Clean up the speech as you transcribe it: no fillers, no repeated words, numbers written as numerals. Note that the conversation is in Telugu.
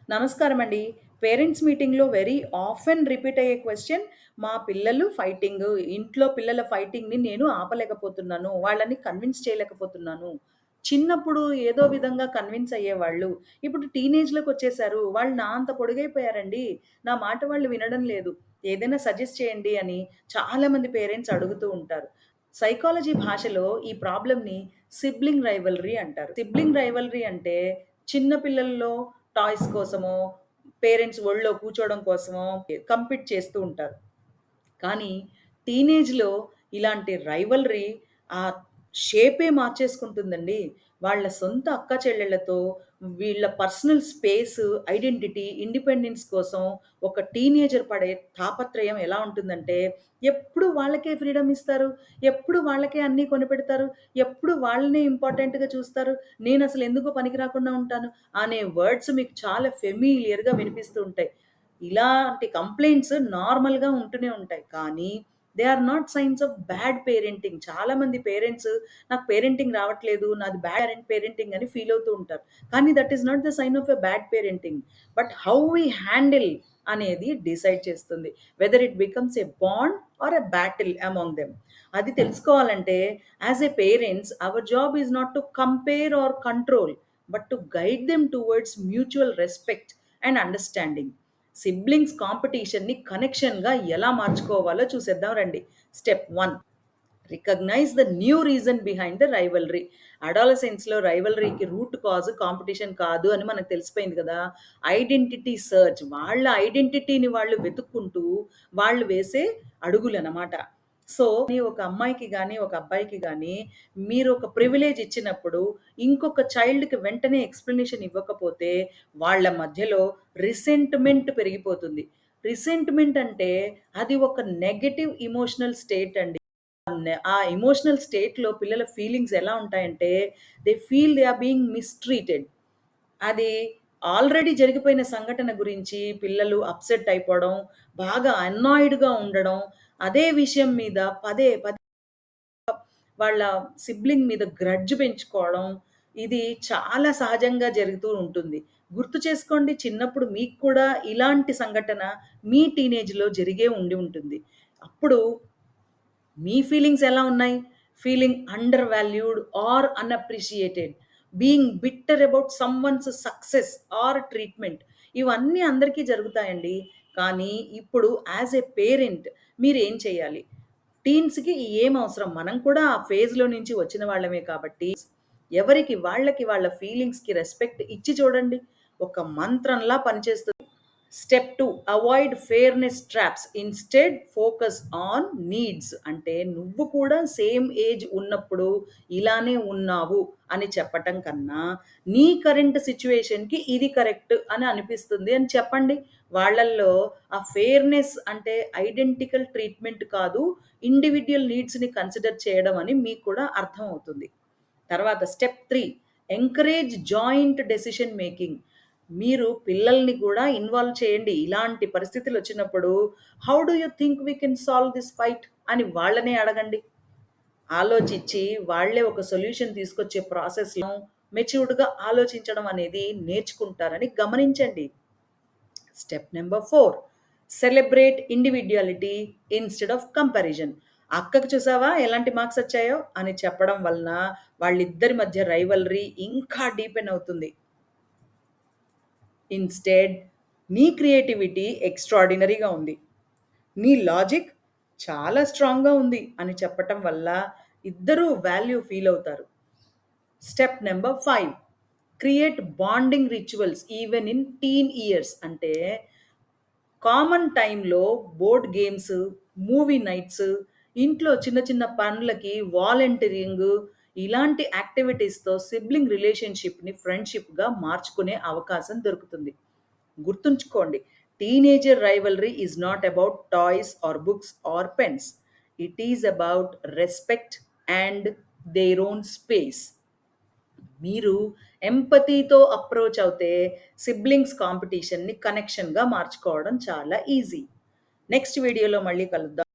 నమస్కారమండి. పేరెంట్స్ మీటింగ్‌లో వెరీ ఆఫెన్ రిపీట్ అయ్యే క్వెషన్ మా పిల్లలు ఫైటింగు. ఇంట్లో పిల్లల ఫైటింగ్‌ని నేను ఆపలేకపోతున్నాను. వాళ్ళని కన్విన్స్ చేయలేకపోతున్నాను. చిన్నప్పుడు ఏదో విధంగా కన్విన్స్ అయ్యేవాళ్ళు. ఇప్పుడు టీనేజ్‌లోకొచ్చేసారు. వాళ్ళు నా అంత పొడుగైపోయారండి. నా మాట వాళ్ళు వినడం లేదు. ఏదైనా సజెస్ట్ చేయండి అని చాలామంది పేరెంట్స్ అడుగుతూ ఉంటారు. సైకాలజీ భాషలో ఈ ప్రాబ్లమ్‌ని సిబ్లింగ్ రైవల్రీ అంటారు. సిబ్లింగ్ రైవల్రీ అంటే చిన్న పిల్లల్లో టాయ్స్ కోసమో, పేరెంట్స్ ఒళ్ళో కూర్చోవడం కోసమో కంపీట్ చేస్తూ ఉంటారు. కానీ టీనేజ్‌లో ఇలాంటి రైవల్రీ ఆ షేపే మార్చేసుకుంటుందండి. వాళ్ళ సొంత అక్కాచెల్లెళ్ళతో వీళ్ళ పర్సనల్ స్పేస్, ఐడెంటిటీ, ఇండిపెండెన్స్ కోసం ఒక టీనేజర్ పడే తాపత్రయం ఎలా ఉంటుందంటే, ఎప్పుడు వాళ్ళకే ఫ్రీడమ్ ఇస్తారు. ఎప్పుడు వాళ్ళకే అన్నీ కొనిపెడతారు. ఎప్పుడు వాళ్ళనే ఇంపార్టెంట్‌గా చూస్తారు. నేనసలు ఎందుకు పనికి రాకుండా ఉంటాను అనే వర్డ్స్ మీకు చాలా ఫెమిలియర్‌గా వినిపిస్తూ ఉంటాయి. ఇలాంటి కంప్లెయింట్స్ నార్మల్‌గా ఉంటూనే ఉంటాయి. కానీ they are not signs of bad parenting. చాలామంది పేరెంట్స్ నాకు పేరెంటింగ్ రావట్లేదు. నాది బ్యాడ్ పేరెంటింగ్ అని ఫీల్ అవుతూ ఉంటారు. కానీ that is not the sign of a bad parenting. But how we handle అనేది డిసైడ్ చేస్తుంది. Whether it becomes a bond or a battle among them. అది తెలుసుకోవాలంటే as a parents our job is not to compare or control but to guide them towards mutual respect and understanding. Siblings కాంపిటీషన్‌ని కనెక్షన్‌గా ఎలా మార్చుకోవాలో చూసేద్దాం రండి. Step 1, recognise the new reason behind the rivalry. అడాలసెన్స్‌లో రైవల్రీకి రూట్ కాజ్ కాంపిటీషన్ కాదు అని మనకు తెలిసిపోయింది కదా! Identity search. వాళ్ళ ఐడెంటిటీని వాళ్ళు వెతుక్కుంటూ వాళ్ళు వేసే అడుగులనమాట. సో, ఒక అమ్మాయికి గాని, ఒక అబ్బాయికి గాని మీరు ఒక ప్రివిలేజ్ ఇచ్చినప్పుడు ఇంకొక చైల్డ్‌కి వెంటనే ఎక్స్‌ప్లనేషన్ ఇవ్వకపోతే వాళ్ళ మధ్యలో రిసెంట్‌మెంట్ పెరిగిపోతుంది. రిసెంట్‌మెంట్ అంటే అది ఒక నెగెటివ్ ఎమోషనల్ స్టేట్ అండి. ఆ ఎమోషనల్ స్టేట్‌లో పిల్లల ఫీలింగ్స్ ఎలా ఉంటాయంటే, they feel they are being mistreated. అది ఆల్రెడీ జరిగిపోయిన సంఘటన గురించి పిల్లలు అప్‌సెట్ అయిపోవడం, బాగా అన్నాయిడ్‌గా ఉండడం, అదే విషయం మీద పదే పదే వాళ్ళ సిబ్లింగ్ మీద గ్రడ్జ్ పెంచుకోవడం, ఇది చాలా సహజంగా జరుగుతూ ఉంటుంది. గుర్తు చేసుకోండి, చిన్నప్పుడు మీకు కూడా ఇలాంటి సంఘటన మీ టీనేజ్‌లో జరిగే ఉండి ఉంటుంది. అప్పుడు మీ ఫీలింగ్స్ ఎలా ఉన్నాయి? Feeling undervalued or unappreciated, being bitter about someone's success or treatment, ఇవన్నీ అందరికీ జరుగుతాయండి. కానీ ఇప్పుడు యాస్ ఎ పేరెంట్ మీరేం చేయాలి? టీన్స్‌కి ఏం అవసరం? మనం కూడా ఆ ఫేజ్‌లో నుంచి వచ్చిన వాళ్ళమే కాబట్టి, ఎవరికి వాళ్ళకి వాళ్ళ ఫీలింగ్స్‌కి రెస్పెక్ట్ ఇచ్చి చూడండి. ఒక మంత్రంలా పనిచేస్తుంది. Step 2, avoid fairness traps. Instead focus on needs. అంటే నువ్వు కూడా సేమ్ ఏజ్ ఉన్నప్పుడు ఇలానే ఉన్నావు అని చెప్పటం కన్నా, నీ కరెంట్ సిట్యుయేషన్‌కి ఇది కరెక్ట్ అని అనిపిస్తుంది అని చెప్పండి. వాళ్ళల్లో ఆ ఫెయిర్‌నెస్ అంటే ఐడెంటికల్ ట్రీట్మెంట్ కాదు, ఇండివిడ్యువల్ నీడ్స్‌ని కన్సిడర్ చేయడం అని మీకు కూడా అర్థమవుతుంది. తర్వాత step 3, encourage joint decision making. మీరు పిల్లల్ని కూడా ఇన్వాల్వ్ చేయండి. ఇలాంటి పరిస్థితులొచ్చినప్పుడు, how do you think we can solve this fight అని వాళ్ళనే అడగండి. ఆలోచించి వాళ్ళే ఒక సొల్యూషన్ తీసుకొచ్చే ప్రాసెస్‌లో మెచ్యూర్డ్‌గా ఆలోచించడం అనేది నేర్చుకుంటారని గమనించండి. Step number 4, celebrate individuality instead of comparison. అక్కకి చూసావా ఎలాంటి మార్క్స్ వచ్చాయో అని చెప్పడం వలన వాళ్ళిద్దరి మధ్య రైవల్రీ ఇంకా డీపెన్ అవుతుంది. ఇన్‌స్టెడ్ నీ క్రియేటివిటీ ఎక్స్‌ట్రార్డినరీగా ఉంది. నీ లాజిక్ చాలా స్ట్రాంగ్‌గా ఉంది అని చెప్పటం వల్ల ఇద్దరూ వాల్యూ ఫీల్ అవుతారు. Step number 5, create bonding rituals even in teen years. అంటే కామన్ టైమ్‌లో బోర్డ్ గేమ్స్, మూవీ నైట్స్, ఇంట్లో చిన్న చిన్న పనులకి వాలంటీరింగ్, ఇలాంటి యాక్టివిటీస్‌తో సిబ్లింగ్ రిలేషన్‌షిప్‌ని ఫ్రెండ్‌షిప్‌గా మార్చుకునే అవకాశం దొరుకుతుంది. గుర్తుంచుకోండి, teenager rivalry is not about toys or books or pens. It is about respect and their own space. మీరు ఎంపతీతో అప్రోచ్ అవుతే సిబ్లింగ్స్ కాంపిటీషన్‌ని కనెక్షన్‌గా మార్చుకోవడం చాలా ఈజీ. నెక్స్ట్ వీడియోలో మళ్ళీ కలుద్దాం.